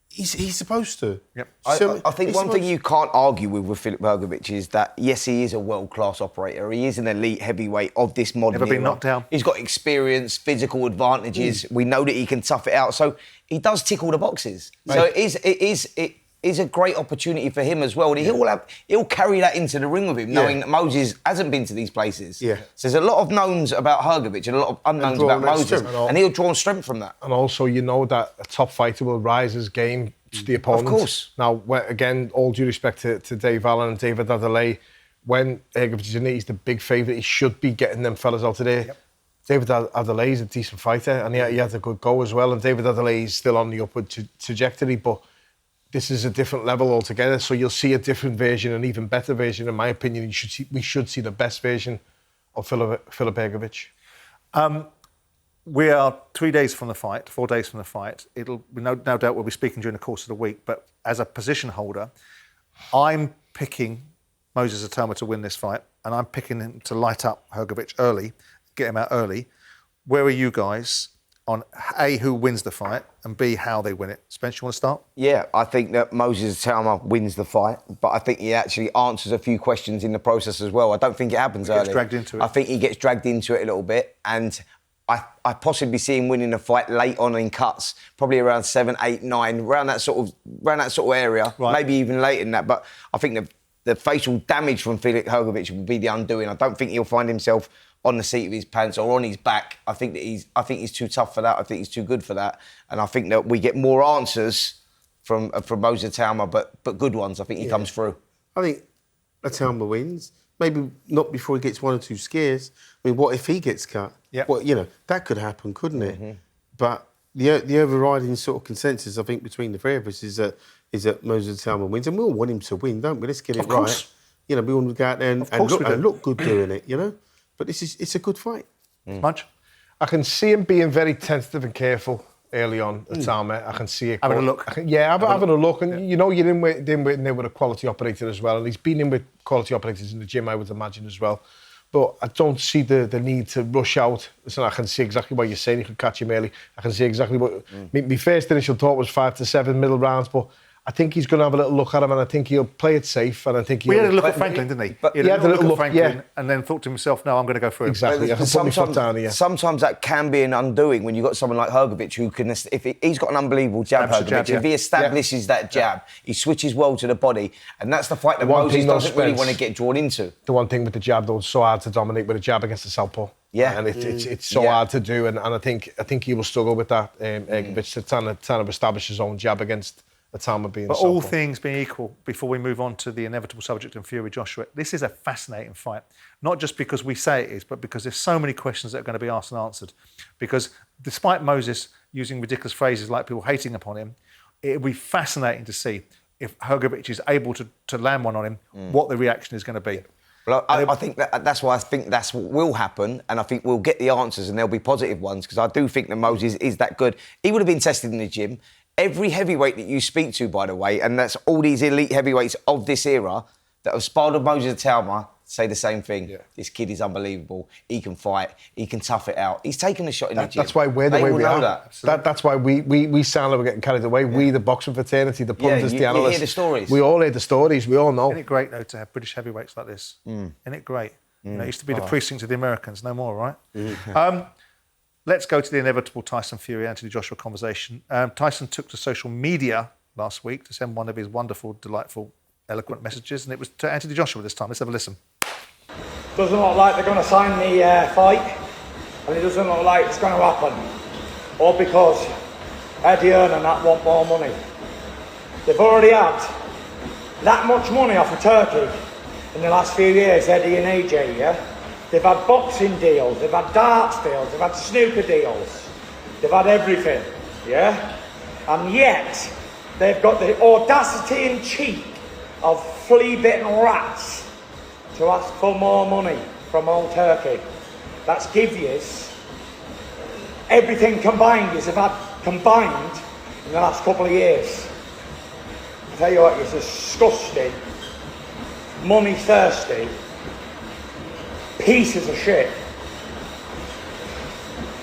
he's supposed to. Yep. I think one thing you can't argue with Filip Hrgovic is that, yes, he is a world-class operator. He is an elite heavyweight of this modern Never been era. knocked down. He's got experience, physical advantages. We know that he can tough it out. So he does tick all the boxes. Right. So it is a great opportunity for him as well. And he'll carry that into the ring with him, knowing that Moses hasn't been to these places. Yeah. So there's a lot of knowns about Hrgovic and a lot of unknowns about Moses. And he'll draw strength from that. And also, you know that a top fighter will rise his game to the opponent. Of course. Now, again, all due respect to Dave Allen and David Adelaide, when Hrgovic is in it, he's the big favourite. He should be getting them fellas out today. Yep. David Adelaide is a decent fighter, and he had a good go as well. And David Adelaide is still on the upward trajectory, but this is a different level altogether, so you'll see a different version, an even better version. In my opinion, we should see the best version of Filip Hrgovic. We are 3 days from the fight, 4 days from the fight. It'll no doubt we'll be speaking during the course of the week, but as a position holder, I'm picking Moses Itauma to win this fight, and I'm picking him to light up Hrgovic early, get him out early. Where are you guys on A, who wins the fight, and B, how they win it? Spence, you want to start? Yeah, I think that Moses Itauma wins the fight, but I think he actually answers a few questions in the process as well. I don't think it happens early. Gets dragged into it. I think he gets dragged into it a little bit, and I possibly see him winning the fight late on in cuts, probably around 7, 8, 9, around that sort of area, maybe even later than that. But I think the facial damage from Filip Hrgovic will be the undoing. I don't think he'll find himself on the seat of his pants or on his back. I think he's too tough for that. I think he's too good for that. And I think that we get more answers from Moses Itauma, but good ones. I think he comes through. I think Itauma wins. Maybe not before he gets 1 or 2 scares. I mean, what if he gets cut? Yeah. Well, you know, that could happen, couldn't it? But the overriding sort of consensus, I think, between the three of us is that Moses Itauma wins, and we all want him to win, don't we? Let's get it right. You know, we want to go out there and look good doing it, you know? But it's a good fight. Much? I can see him being very tentative and careful early on, Itauma. I can see it. Having a look. Having a look. And, you know, you're in there with a quality operator as well. And he's been in with quality operators in the gym, I would imagine, as well. But I don't see the need to rush out. Listen, I can see exactly what you're saying. You can catch him early. I can see exactly what... My first initial thought was 5 to 7 middle rounds, but I think he's going to have a little look at him, and I think he'll play it safe, and I think he had a look at Franklin, didn't he? He had a little look at Franklin, and then thought to himself, no, I'm going to go through him. Exactly, I can put my foot down here. Sometimes that can be an undoing when you've got someone like Hrgovic who can... He's got an unbelievable jab, Hrgovic. If he establishes that jab, he switches well to the body, and that's the fight that Moses doesn't really want to get drawn into. The one thing with the jab, though, it's so hard to dominate with a jab against the southpaw. Yeah. And it's so hard to do, and I think he will struggle with that, Hrgovic, trying to establish his own jab against Itauma being But southpaw. all things being equal, before we move on to the inevitable subject of Fury Joshua, this is a fascinating fight. Not just because we say it is, but because there's so many questions that are going to be asked and answered. Because despite Moses using ridiculous phrases like people hating upon him, it will be fascinating to see if Hrgovic is able to land one on him, what the reaction is going to be. Well, I think that's why I think that's what will happen, and I think we'll get the answers, and there'll be positive ones, because I do think that Moses is that good. He would have been tested in the gym. every heavyweight that you speak to, by the way, and that's all these elite heavyweights of this era that have sparred with Moses Itauma, say the same thing. Yeah. This kid is unbelievable. He can fight. He can tough it out. He's taken a shot in the gym. That's why we're the way we are. That's why we sound like we're getting carried away. Yeah. We, the boxing fraternity, the pundits, the analysts. You hear the stories. We all hear the stories. We all know. Isn't it great, though, to have British heavyweights like this? Isn't it great? You know, it used to be the precinct of the Americans, no more, right? Let's go to the inevitable Tyson Fury, Anthony Joshua conversation. Tyson took to social media last week to send one of his wonderful, delightful, eloquent messages, and it was to Anthony Joshua this time. Let's have a listen. Doesn't look like they're going to sign the fight, and it doesn't look like it's going to happen. All because Eddie Hearn and that want more money. They've already had that much money off of Turkey in the last few years, Eddie and AJ, yeah? They've had boxing deals, they've had darts deals, they've had snooker deals, they've had everything, yeah? And yet, they've got the audacity and cheek of flea-bitten rats to ask for more money from old Turkey. That's give yous. Everything combined yous have had combined in the last couple of years. I tell you what, it's disgusting, money thirsty, pieces of shit.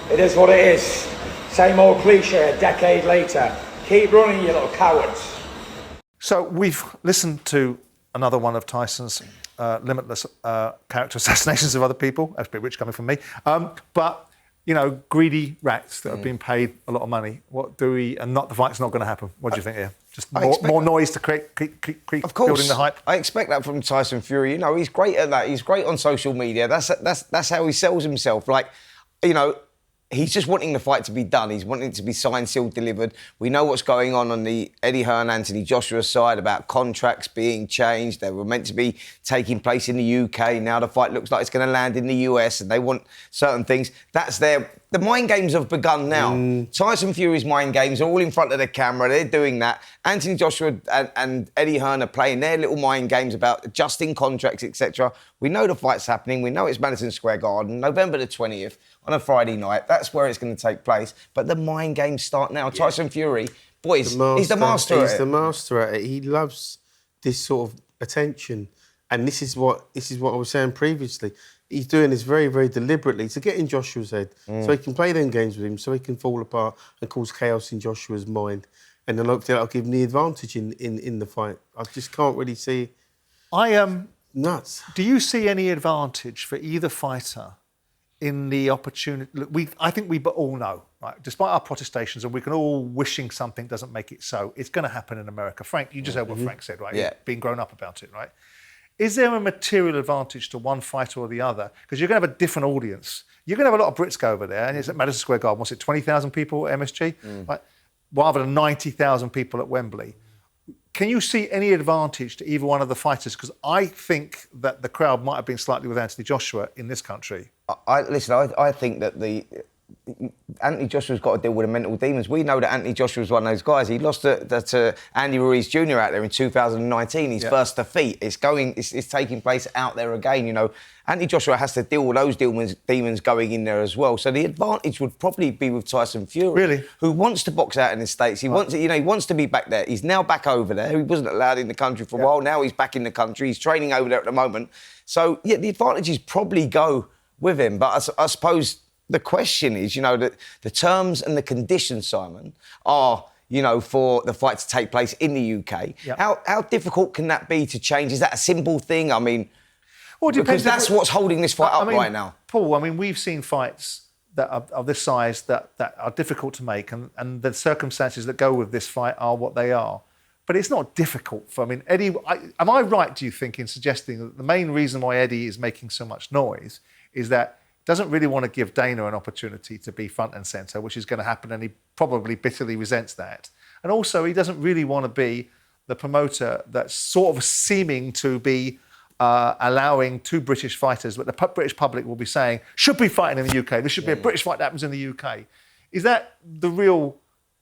It is what it is. Same old cliche a decade later. Keep running, you little cowards. So we've listened to another one of Tyson's limitless character assassinations of other people. That's a bit rich coming from me. But, you know, greedy rats that have been paid a lot of money. What do we... And not the fight's not going to happen. What do you think here? Just more noise to keep of course, building the hype? I expect that from Tyson Fury. You know, he's great at that. He's great on social media. That's how he sells himself. Like, you know... He's just wanting the fight to be done. He's wanting it to be signed, sealed, delivered. We know what's going on the Eddie Hearn, Anthony Joshua side about contracts being changed. They were meant to be taking place in the UK. Now the fight looks like it's going to land in the US and they want certain things. That's their... The mind games have begun now. Tyson Fury's mind games are all in front of the camera. They're doing that. Anthony Joshua and Eddie Hearn are playing their little mind games about adjusting contracts, etc. We know the fight's happening. We know it's Madison Square Garden, November the 20th, on a Friday night. That's where it's going to take place. But the mind games start now. Yeah. Tyson Fury, boys, he's the master at it. He's the master at it. He loves this sort of attention. And this is what I was saying previously. He's doing this very, very deliberately to get in Joshua's head so he can play them games with him, so he can fall apart and cause chaos in Joshua's mind. And then hopefully that'll give him the advantage in the fight. I just can't really see... Nuts. Do you see any advantage for either fighter in the opportunity? Look, I think we all know, right? Despite our protestations, and we can all wishing something doesn't make it so, it's going to happen in America. Frank, you just heard what Frank said, right? Yeah. He's been grown up about it, right? Is there a material advantage to one fighter or the other? Because you're going to have a different audience. You're going to have a lot of Brits go over there, and it's at Madison Square Garden. What's it, 20,000 people at MSG? Right? Rather than 90,000 people at Wembley. Can you see any advantage to either one of the fighters? Because I think that the crowd might have been slightly with Anthony Joshua in this country. I think that Anthony Joshua's got to deal with the mental demons. We know that Anthony Joshua's one of those guys. He lost to Andy Ruiz Jr. out there in 2019. His first defeat. It's taking place out there again. You know, Anthony Joshua has to deal with those demons going in there as well. So the advantage would probably be with Tyson Fury, really, who wants to box out in the States. He wants to be back there. He's now back over there. He wasn't allowed in the country for a while. Now he's back in the country. He's training over there at the moment. So yeah, the advantages probably go with him. But I suppose the question is, you know, that the terms and the conditions, Simon, are, you know, for the fight to take place in the UK. Yep. How difficult can that be to change? Is that a simple thing? I mean, well, because that's what's holding this fight up right now. Paul, I mean, we've seen fights that are of this size that are difficult to make, and the circumstances that go with this fight are what they are. But it's not difficult for, I mean, Eddie, am I right, do you think, in suggesting that the main reason why Eddie is making so much noise is that doesn't really want to give Dana an opportunity to be front and centre, which is going to happen, and he probably bitterly resents that. And also, he doesn't really want to be the promoter that's sort of seeming to be allowing two British fighters, but the British public will be saying, should be fighting in the UK. There should be a British fight that happens in the UK. Is that the real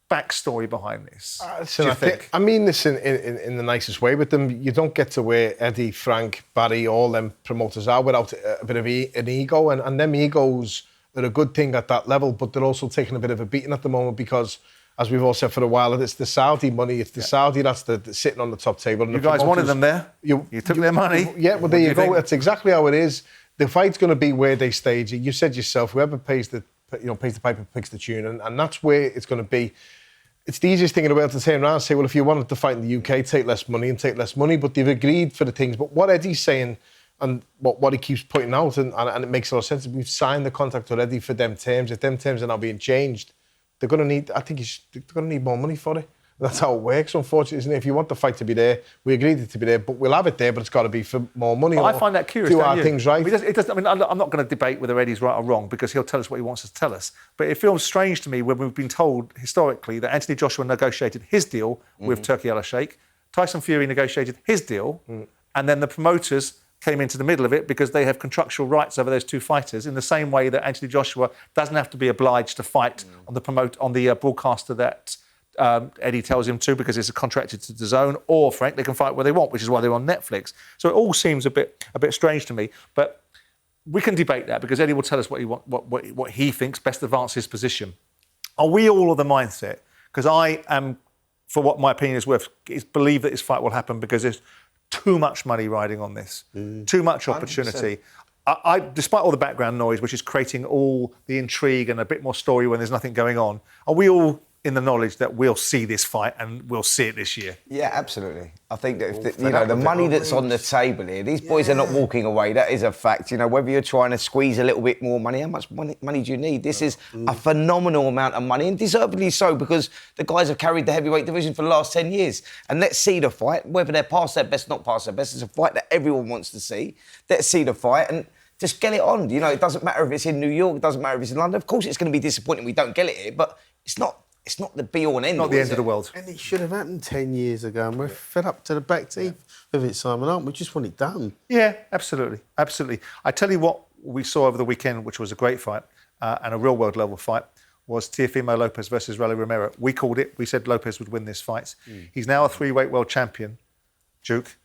backstory behind this? I mean this in the nicest way with them. You don't get to where Eddie, Frank, Barry, all them promoters are without a bit of an ego, and them egos are a good thing at that level, but they're also taking a bit of a beating at the moment because as we've all said for a while, it's the Saudi money. It's the Saudi that's sitting on the top table. And you guys wanted them there. You took their money. Yeah, well, there you go. That's exactly how it is. The fight's going to be where they stage it. You said yourself, whoever pays the piper picks the tune, and that's where it's going to be. It's the easiest thing in the world to turn around and say, well, if you wanted to fight in the UK, take less money and take less money. But they've agreed for the things. But what Eddie's saying and what he keeps putting out, and it makes a lot of sense, we've signed the contract already for them terms. If them terms are now being changed, they're going to need, I think they're going to need more money for it. That's how it works, unfortunately, isn't it? If you want the fight to be there, we agreed it to be there, but we'll have it there, but it's got to be for more money. I find that curious. Do our things right. I mean, I'm not going to debate whether Eddie's right or wrong because he'll tell us what he wants us to tell us. But it feels strange to me when we've been told historically that Anthony Joshua negotiated his deal with Turki Al-Sheikh, Tyson Fury negotiated his deal, and then the promoters came into the middle of it because they have contractual rights over those two fighters in the same way that Anthony Joshua doesn't have to be obliged to fight on the broadcaster that Eddie tells him to because it's contracted to DAZN, or Frank, they can fight where they want, which is why they're on Netflix. So it all seems a bit strange to me, but we can debate that because Eddie will tell us what he thinks best advances his position. Are we all of the mindset? Because I am, for what my opinion is worth, is believe that this fight will happen because there's too much money riding on this, too much opportunity. I, despite all the background noise, which is creating all the intrigue and a bit more story when there's nothing going on, are we all in the knowledge that we'll see this fight and we'll see it this year? Yeah, absolutely. I think that if the money that's on the table here, these boys are not walking away. That is a fact. You know, whether you're trying to squeeze a little bit more money, how much money do you need? This is a phenomenal amount of money, and deservedly so, because the guys have carried the heavyweight division for the last 10 years. And let's see the fight, whether they're past their best, not past their best. It's a fight that everyone wants to see. Let's see the fight and just get it on. You know, it doesn't matter if it's in New York, it doesn't matter if it's in London. Of course, it's going to be disappointing we don't get it here, but it's not the be-all and end-all. Not the end of the world. And it should have happened 10 years ago, and we're fed up to the back teeth with it, Simon, aren't we? Just want it done. Yeah, absolutely. Absolutely. I tell you what we saw over the weekend, which was a great fight, and a real-world level fight, was Teofimo Lopez versus Romero. We called it. We said Lopez would win this fight. He's now a three-weight world champion, Duke.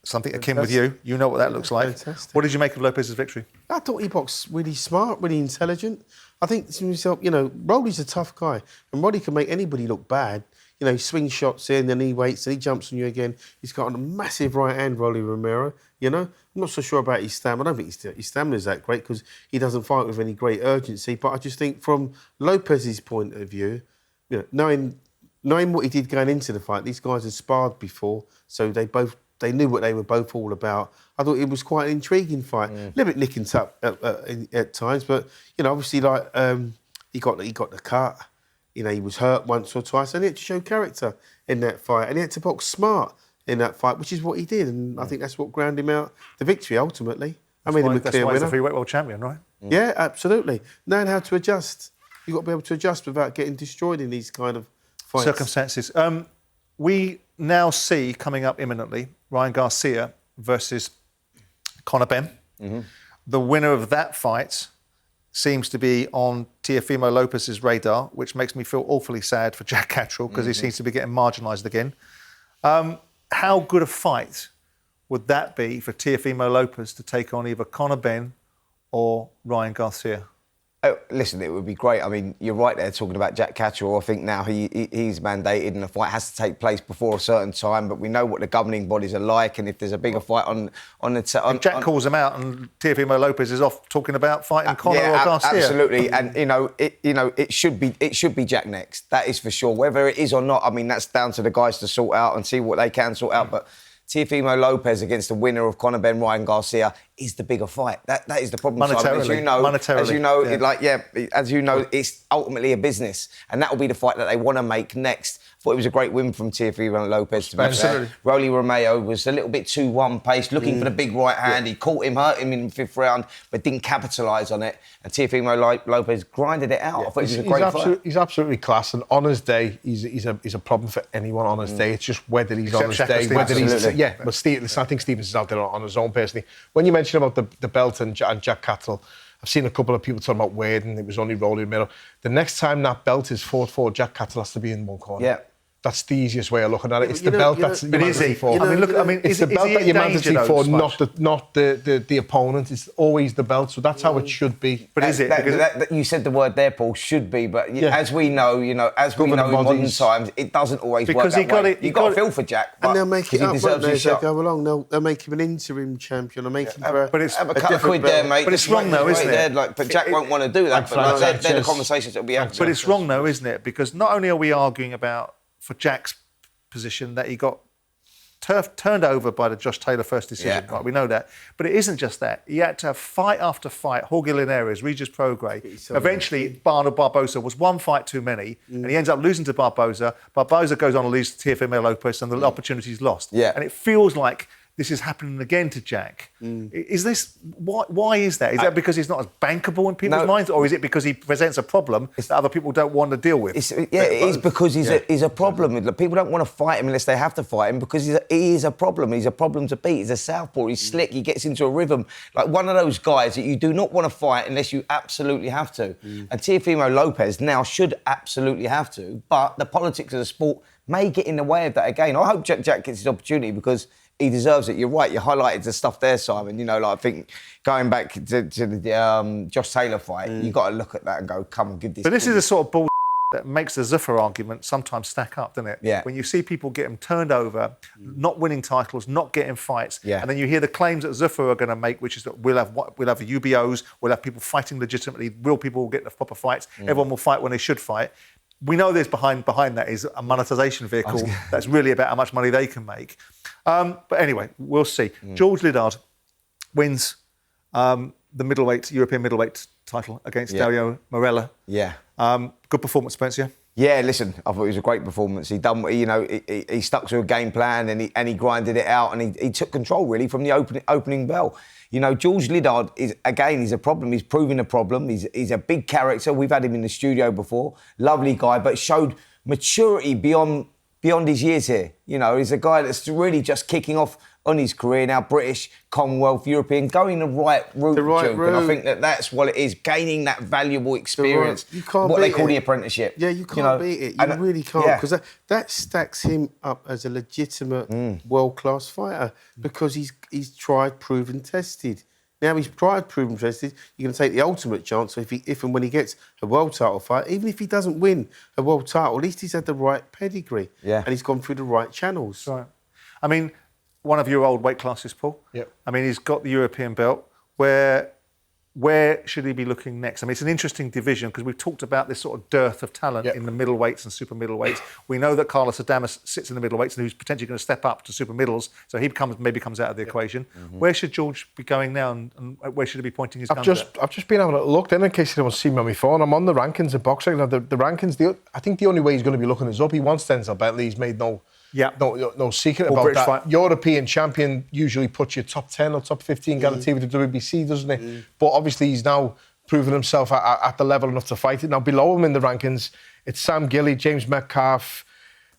Something akin with you. You know what that looks like. Fantastic. What did you make of Lopez's victory? I thought he boxed really smart, really intelligent. I think to himself, you know, Rolly's a tough guy, and Roddy can make anybody look bad. You know, he swings shots in, then he waits, and he jumps on you again. He's got a massive right hand, Rolly Romero. You know, I'm not so sure about his stamina. I don't think his stamina is that great because he doesn't fight with any great urgency. But I just think from Lopez's point of view, you know, knowing what he did going into the fight, these guys had sparred before, so they knew what they were both all about. I thought it was quite an intriguing fight. A little bit nick and tuck at times, but, you know, obviously, like, he got the cut. You know, he was hurt once or twice, and he had to show character in that fight, and he had to box smart in that fight, which is what he did, and I think that's what ground him out the victory, ultimately. That's why he's a free-weight world champion, right? Yeah, absolutely. Knowing how to adjust. You've got to be able to adjust without getting destroyed in these kind of fights. Circumstances. We now see, coming up imminently, Ryan Garcia versus Conor Benn. The winner of that fight seems to be on Teofimo Lopez's radar, which makes me feel awfully sad for Jack Catterall because he seems to be getting marginalised again. How good a fight would that be for Teofimo Lopez to take on either Conor Benn or Ryan Garcia? Oh, listen, it would be great. I mean, you're right there talking about Jack Catterall. I think now he's mandated and the fight has to take place before a certain time, but we know what the governing bodies are like, and if there's a bigger fight on the... Jack calls him out and Teofimo Lopez is off talking about fighting Conor or Garcia. Absolutely, and it should be Jack next. That is for sure. Whether it is or not, I mean, that's down to the guys to sort out and see what they can sort out, but Teofimo Lopez against the winner of Conor Benn, Ryan Garcia, is the bigger fight. That is the problem. Monetarily. As you know, it's ultimately a business, and that will be the fight that they want to make next. Thought it was a great win from Teofimo Lopez. To be fair. Rolly Romero was a little bit too one-paced, looking for the big right hand. He caught him, hurt him in the fifth round, but didn't capitalise on it. And Teofimo Lopez grinded it out. I thought it was a great fight. He's absolutely class, and on his day, he's a problem for anyone on his day. It's just whether he's on his day, whether he's... Yeah, but I think Stevens is out there on his own, personally. When you mentioned about the belt and Jack Catterall, I've seen a couple of people talking about Wade and it was only Rolly Romero. The next time that belt is fought for, Jack Catterall has to be in one corner. Yeah. That's the easiest way of looking at it. It's the belt that's mandatory for. I mean, look. I mean, it's the belt that you're mandatory for, not the opponent. It's always the belt. So that's how it should be. But is it? You said the word there, Paul. Should be, but as we know, as we know in modern times, it doesn't always work that way. You've got to feel for Jack, and they'll make it up. They shot. go along. They'll make him an interim champion. They'll make him. But it's a couple of quid there, mate. But it's wrong, though, isn't it? But Jack won't want to do that. But they're the conversations that we have. But it's wrong, though, isn't it? Because not only are we arguing about for Jack's position that he got turned over by the Josh Taylor first decision. Right, we know that. But it isn't just that. He had to have fight after fight. Jorge Linares, Regis Prograis. Eventually, Barboza was one fight too many, and he ends up losing to Barboza. Barboza goes on to lose to Teofimo Lopez, and the opportunity's lost. And it feels like this is happening again to Jack. Is this why is that? Is that because he's not as bankable in people's minds, or is it because he presents a problem that other people don't want to deal with? It is because he's a problem. People don't want to fight him unless they have to fight him because he is a problem. He's a problem to beat. He's a southpaw. He's slick. He gets into a rhythm. Like one of those guys that you do not want to fight unless you absolutely have to. And Teofimo Lopez now should absolutely have to, but the politics of the sport may get in the way of that again. I hope Jack gets his opportunity because he deserves it. You're right. You highlighted the stuff there, Simon. You know, like I think going back to the Josh Taylor fight, you got to look at that and go, "Come on, give this." But this is the sort of bull that makes the Zuffa argument sometimes stack up, doesn't it? Yeah. When you see people get them turned over, not winning titles, not getting fights, and then you hear the claims that Zuffa are going to make, which is that we'll have UBOs, we'll have people fighting legitimately, real people will get the proper fights, everyone will fight when they should fight. We know there's behind that is a monetisation vehicle that's really about how much money they can make. But anyway, we'll see. George Liddard wins the European middleweight title against Dario Morella. Good performance, Spencer. Yeah, listen, I thought it was a great performance. He stuck to a game plan and he grinded it out and he took control really from the opening bell. You know, George Liddard he's a problem. He's proving a problem. He's a big character. We've had him in the studio before. Lovely guy, but showed maturity beyond his years here. You know, he's a guy that's really just kicking off on his career now, British, Commonwealth, European, going the right route, Duke. And I think that's what it is, gaining that valuable experience, what they call the apprenticeship. Yeah, you can't beat it. You really can't, because that stacks him up as a legitimate world-class fighter because he's tried, proven, tested. Now he's tried, proven, tested. You're going to take the ultimate chance if and when he gets a world title fight, even if he doesn't win a world title, at least he's had the right pedigree and he's gone through the right channels. Right. I mean, one of your old weight classes, Paul. Yep. I mean, he's got the European belt. Where should he be looking next? I mean, it's an interesting division because we've talked about this sort of dearth of talent in the middleweights and super middleweights. We know that Carlos Adames sits in the middleweights and who's potentially going to step up to super middles, so he maybe comes out of the equation. Where should George be going now, and where should he be pointing his guns at? I've just been having a look then in case you don't see me on my phone. I'm on the rankings of boxing. Now, the rankings, I think the only way he's going to be looking is up. He wants Denzel Bentley. He's made no secret about British that. fight. European champion usually puts you top 10 or top 15 guarantee with the WBC, doesn't it? But obviously he's now proven himself at the level enough to fight it. Now below him in the rankings, it's Sam Gilly, James Metcalf,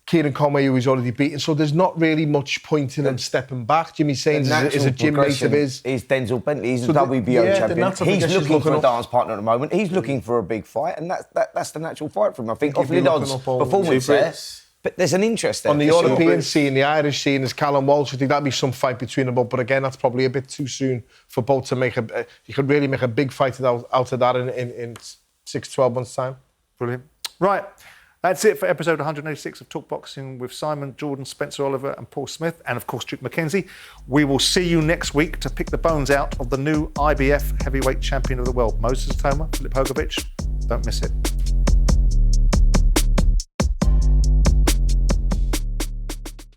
Kieran Conway, who he's already beaten. So there's not really much point in him stepping back. Jimmy Sains is a gym mate of his. Is Denzel Bentley. He's a WBO champion. He's looking for a dance partner at the moment. He's looking for a big fight, and that's the natural fight for him. I think off Liddard's performance there. But there's an interest there. On the European scene, the Irish scene, is Callum Walsh. I think that'd be some fight between them both. But again, that's probably a bit too soon for both to make you could really make a big fight out of that in 6 to 12 months' time. Brilliant. Right. That's it for episode 186 of Talk Boxing with Simon, Jordan, Spencer Oliver and Paul Smith, and of course Duke McKenzie. We will see you next week to pick the bones out of the new IBF heavyweight champion of the world, Moses Itauma, Filip Hrgovic. Don't miss it.